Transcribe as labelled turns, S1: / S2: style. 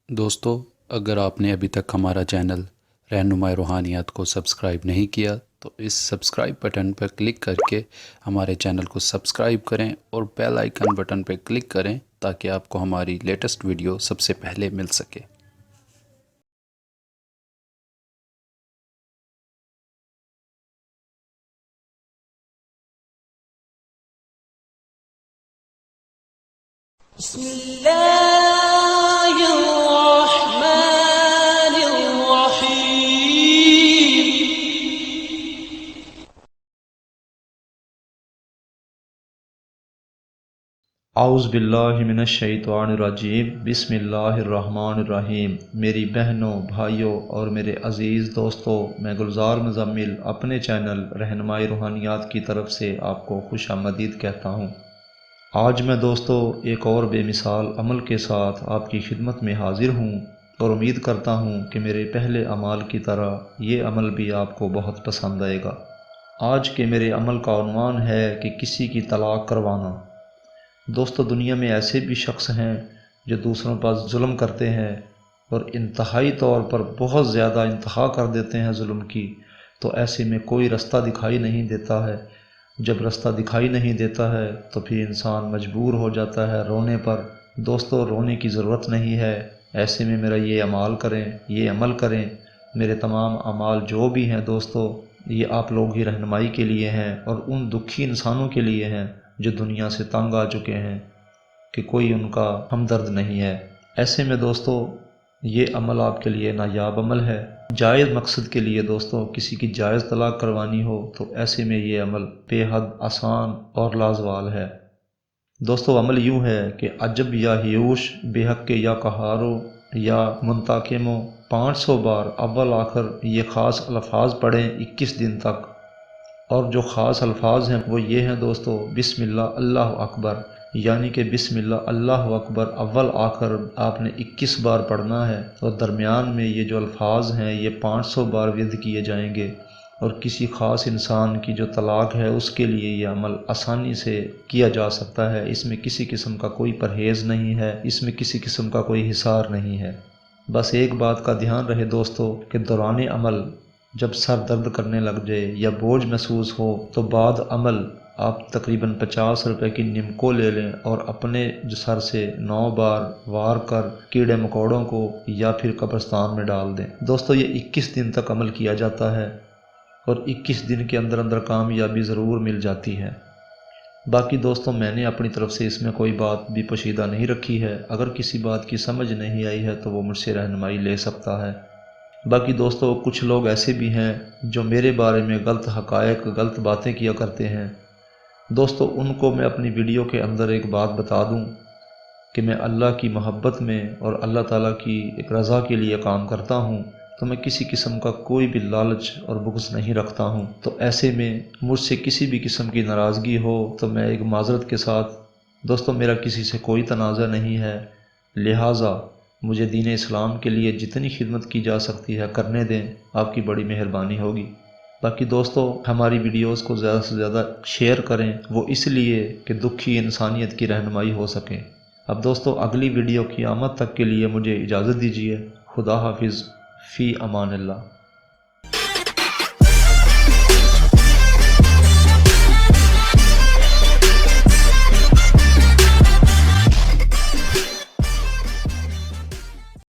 S1: دوستو، اگر آپ نے ابھی تک ہمارا چینل رہنمائی روحانیات کو سبسکرائب نہیں کیا تو اس سبسکرائب بٹن پر کلک کر کے ہمارے چینل کو سبسکرائب کریں اور بیل آئیکن بٹن پر کلک کریں تاکہ آپ کو ہماری لیٹسٹ ویڈیو سب سے پہلے مل سکے۔
S2: بسم اللہ الرحمن الرحیم۔
S3: اعوذ باللہ من الشیطان الرجیم، بسم اللہ الرحمن الرحیم۔ میری بہنوں، بھائیوں اور میرے عزیز دوستوں، میں گلزار مزمل اپنے چینل رہنمائی روحانیات کی طرف سے آپ کو خوش آمدید کہتا ہوں۔ آج میں دوستو ایک اور بے مثال عمل کے ساتھ آپ کی خدمت میں حاضر ہوں اور امید کرتا ہوں کہ میرے پہلے اعمال کی طرح یہ عمل بھی آپ کو بہت پسند آئے گا۔ آج کے میرے عمل کا عنوان ہے کہ کسی کی طلاق کروانا۔ دوستو، دنیا میں ایسے بھی شخص ہیں جو دوسروں پر ظلم کرتے ہیں اور انتہائی طور پر بہت زیادہ انتہا کر دیتے ہیں ظلم کی، تو ایسے میں کوئی رستہ دکھائی نہیں دیتا ہے۔ جب رستہ دکھائی نہیں دیتا ہے تو پھر انسان مجبور ہو جاتا ہے رونے پر۔ دوستو، رونے کی ضرورت نہیں ہے، ایسے میں میرا یہ عمل کریں۔ میرے تمام اعمال جو بھی ہیں دوستو، یہ آپ لوگ کی رہنمائی کے لیے ہیں اور ان دکھی انسانوں کے لیے ہیں جو دنیا سے تنگ آ چکے ہیں کہ کوئی ان کا ہمدرد نہیں ہے۔ ایسے میں دوستو یہ عمل آپ کے لیے نایاب عمل ہے۔ جائز مقصد کے لیے دوستو کسی کی جائز طلاق کروانی ہو تو ایسے میں یہ عمل بے حد آسان اور لازوال ہے۔ دوستو، عمل یوں ہے کہ عجب یا ہیوش، بے حق یا قہارو یا منتقمو 500 بار اول آخر یہ خاص الفاظ پڑھیں 21 دن تک۔ اور جو خاص الفاظ ہیں وہ یہ ہیں دوستو: بسم اللہ اللہ اکبر، یعنی کہ بسم اللہ اللہ اکبر اول آخر آپ نے 21 بار پڑھنا ہے، اور درمیان میں یہ جو الفاظ ہیں یہ 500 بار ورد کیے جائیں گے۔ اور کسی خاص انسان کی جو طلاق ہے اس کے لیے یہ عمل آسانی سے کیا جا سکتا ہے۔ اس میں کسی قسم کا کوئی پرہیز نہیں ہے، اس میں کسی قسم کا کوئی حصار نہیں ہے۔ بس ایک بات کا دھیان رہے دوستو کہ دوران عمل جب سر درد کرنے لگ جائے یا بوجھ محسوس ہو تو بعد عمل آپ تقریباً 50 روپے کی نمکو لے لیں اور اپنے سر سے 9 بار وار کر کیڑے مکوڑوں کو یا پھر قبرستان میں ڈال دیں۔ دوستو، یہ 21 دن تک عمل کیا جاتا ہے اور 21 دن کے اندر اندر کامیابی ضرور مل جاتی ہے۔ باقی دوستو، میں نے اپنی طرف سے اس میں کوئی بات بھی پوشیدہ نہیں رکھی ہے۔ اگر کسی بات کی سمجھ نہیں آئی ہے تو وہ مجھ سے رہنمائی لے سکتا ہے۔ باقی دوستو، کچھ لوگ ایسے بھی ہیں جو میرے بارے میں غلط حقائق، غلط باتیں کیا کرتے ہیں۔ دوستو، ان کو میں اپنی ویڈیو کے اندر ایک بات بتا دوں کہ میں اللہ کی محبت میں اور اللہ تعالیٰ کی ایک رضا کے لیے کام کرتا ہوں، تو میں کسی قسم کا کوئی بھی لالچ اور بغض نہیں رکھتا ہوں۔ تو ایسے میں مجھ سے کسی بھی قسم کی ناراضگی ہو تو میں ایک معذرت کے ساتھ، دوستو میرا کسی سے کوئی تنازع نہیں ہے، لہٰذا مجھے دین اسلام کے لیے جتنی خدمت کی جا سکتی ہے کرنے دیں، آپ کی بڑی مہربانی ہوگی۔ باقی دوستو، ہماری ویڈیوز کو زیادہ سے زیادہ شیئر کریں، وہ اس لیے کہ دکھی انسانیت کی رہنمائی ہو سکے۔ اب دوستو، اگلی ویڈیو کی آمد تک کے لیے مجھے اجازت دیجیے۔ خدا حافظ، فی امان اللہ۔